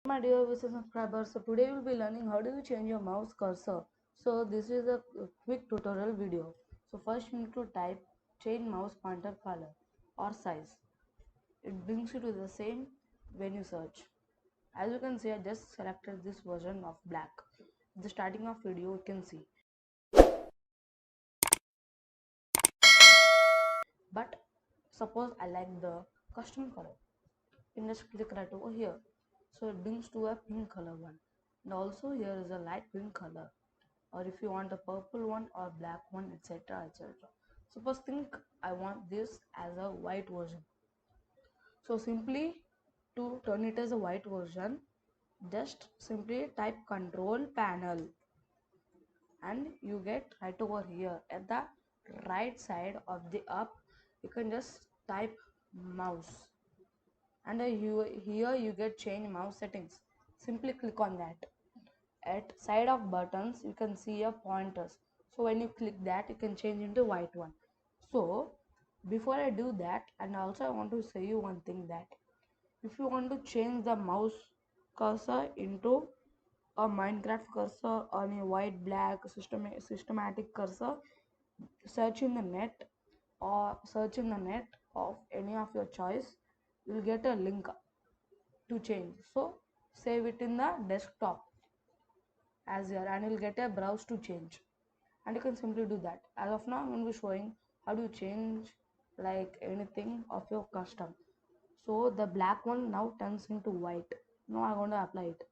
My dear viewers subscribers, so today we'll be learning how do you change your mouse cursor. So this is a quick tutorial video. So first you need to type change mouse pointer color or size. It brings you to the same when you search. As you can see, I just selected this version of black. At the starting of video you can see. But suppose I like the custom color. You can just click right over here. So it brings to a pink color one. And also here is a light green color, or if you want a purple one or black one, etc, etc. Suppose think I want this as a white version. So simply to turn it as a white version, just simply type control panel and you get right over here at the right side of the up. You can just type mouse and here you get change mouse settings. Simply click on that. At side of buttons you can see a pointers, so when you click that you can change into white one. So before I do that, and also I want to say you one thing, that if you want to change the mouse cursor into a Minecraft cursor or a white black systematic cursor, search in the net or search in the net of any of your choice, you will get a link to change. So save it in the desktop as here and you'll get a browse to change, and you can simply do that. As of now I'm going to be showing how do you change like anything of your custom. So the black one now turns into white. Now I'm going to apply it.